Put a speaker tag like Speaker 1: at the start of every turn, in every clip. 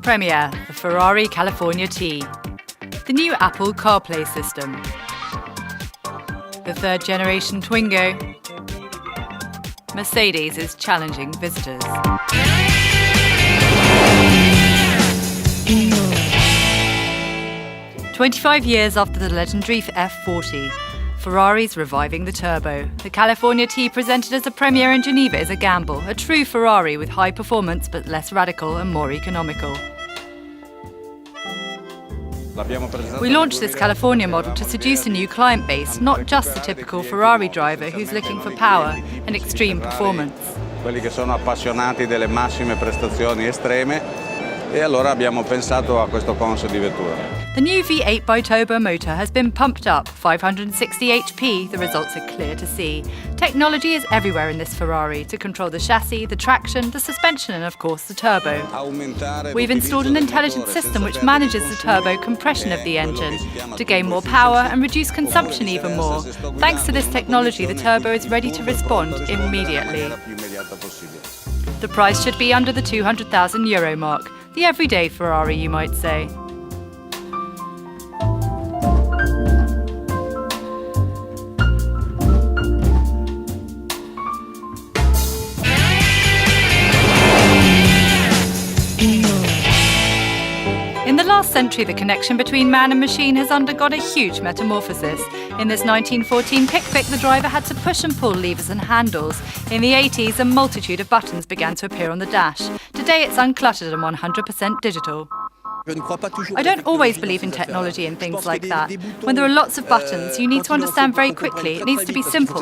Speaker 1: premiere, the Ferrari California T. The new Apple Carplay system. The third generation Twingo. Mercedes is challenging visitors. "25 years after the legendary F40, Ferrari's reviving the turbo. The California T, presented as a premiere in Geneva, is a gamble, a true Ferrari with high performance but less radical and more economical. We launched this California model to seduce a new client base, not just the typical Ferrari driver who's looking for power and extreme performance.
Speaker 2: Quelli che sono appassionati delle massime prestazioni estreme, e allora abbiamo pensato a questo concept di vettura.
Speaker 1: The new V8 biturbo motor has been pumped up, 560 HP, the results are clear to see. Technology is everywhere in this Ferrari to control the chassis, the traction, the suspension and of course the turbo. We've installed an intelligent system which manages the turbo compression of the engine to gain more power and reduce consumption even more. Thanks to this technology, the turbo is ready to respond immediately. The price should be under the €200,000 mark, the everyday Ferrari you might say. In the last century, the connection between man and machine has undergone a huge metamorphosis. In this 1914 pick-pick, the driver had to push and pull levers and handles. In the 80s, a multitude of buttons began to appear on the dash. Today, it's uncluttered and 100% digital. I don't always believe in technology and things like that. When there are lots of buttons, you need to understand very quickly. It needs to be simple.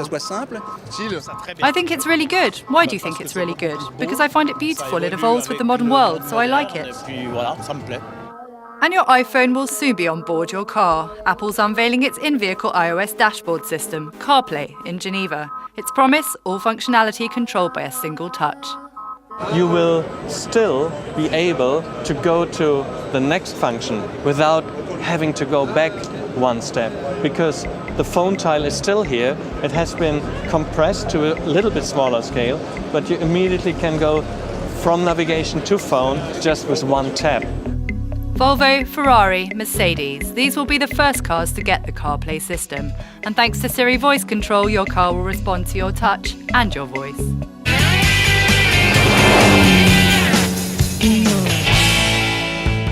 Speaker 1: I think it's really good. Why do you think it's really good? Because I find it beautiful. It evolves with the modern world, so I like it. And your iPhone will soon be on board your car. Apple's unveiling its in-vehicle iOS dashboard system, Carplay, in Geneva. Its promise, all functionality controlled by a single touch.
Speaker 3: You will still be able to go to the next function without having to go back one step, because the phone tile is still here. It has been compressed to a little bit smaller scale, but you immediately can go from navigation to phone just with one tap.
Speaker 1: Volvo, Ferrari, Mercedes. These will be the first cars to get the CarPlay system. And thanks to Siri voice control, your car will respond to your touch and your voice.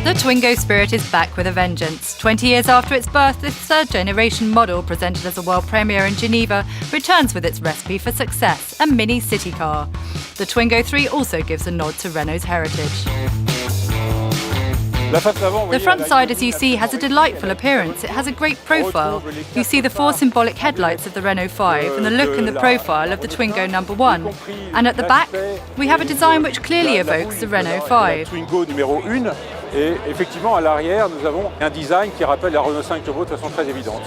Speaker 1: The Twingo spirit is back with a vengeance. 20 years after its birth, this third-generation model, presented as a world premiere in Geneva, returns with its recipe for success, a mini city car. The Twingo 3 also gives a nod to Renault's heritage. The front side, as you see, has a delightful appearance. It has a great profile. You see the four symbolic headlights of the Renault 5 and the look and the profile of the Twingo number 1. And at the back, we have a design which clearly evokes the Renault 5.
Speaker 4: Twingo numéro 1, et effectivement à l'arrière, nous avons un design qui rappelle la Renault 5 Turbo de façon très évidente.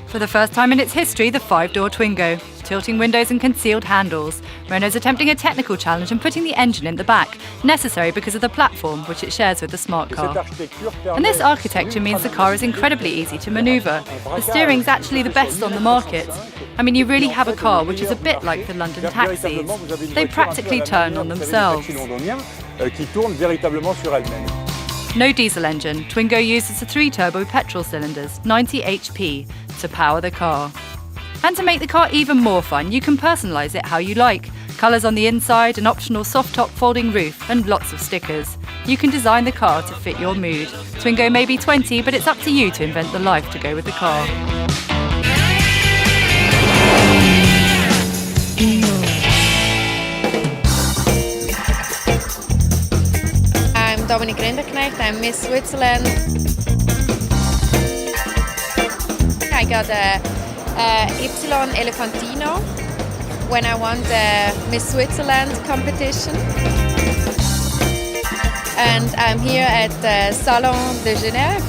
Speaker 1: For the first time in its history, the 5-door Twingo. Tilting windows and concealed handles. Renault's attempting a technical challenge and putting the engine in the back, necessary because of the platform, which it shares with the smart car. And this architecture means the car is incredibly easy to manoeuvre. The steering's actually the best on the market. I mean, you really have a car which is a bit like the London taxis. They practically turn on themselves. No diesel engine, Twingo uses the 3-turbo petrol cylinders, 90 HP, to power the car. And to make the car even more fun, you can personalise it how you like. Colours on the inside, an optional soft-top folding roof, and lots of stickers. You can design the car to fit your mood. Twingo may be 20, but it's up to you to invent the life to go with the car.
Speaker 5: I'm Dominic Rinderknecht, I'm Miss Switzerland. I got a Y Elefantino when I won the Miss Switzerland competition. And I'm here at the Salon de Genève.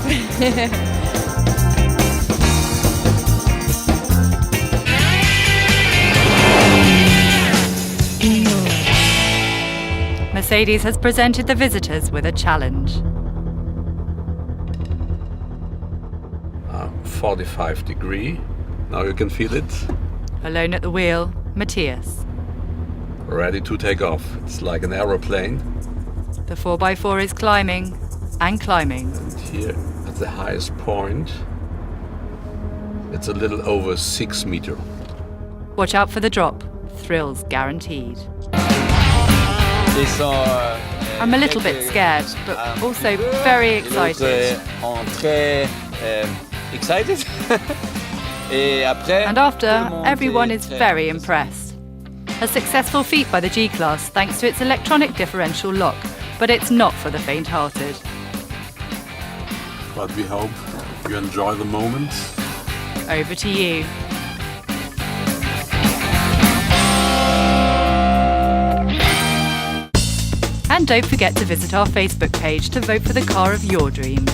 Speaker 1: Mercedes has presented the visitors with a challenge.
Speaker 6: 45 degrees. Now you can feel it.
Speaker 1: Alone at the wheel, Matthias.
Speaker 6: Ready to take off. It's like an aeroplane.
Speaker 1: The 4x4 is climbing. and climbing.
Speaker 6: And here at the highest point, it's a little over 6 meters.
Speaker 1: Watch out for the drop. Thrills guaranteed. I'm a little bit scared, but also very excited. And after, everyone is very impressed. A successful feat by the G-Class thanks to its electronic differential lock, but it's not for the faint-hearted.
Speaker 6: But we hope you enjoy the moment.
Speaker 1: Over to you. And don't forget to visit our Facebook page to vote for the car of your dreams.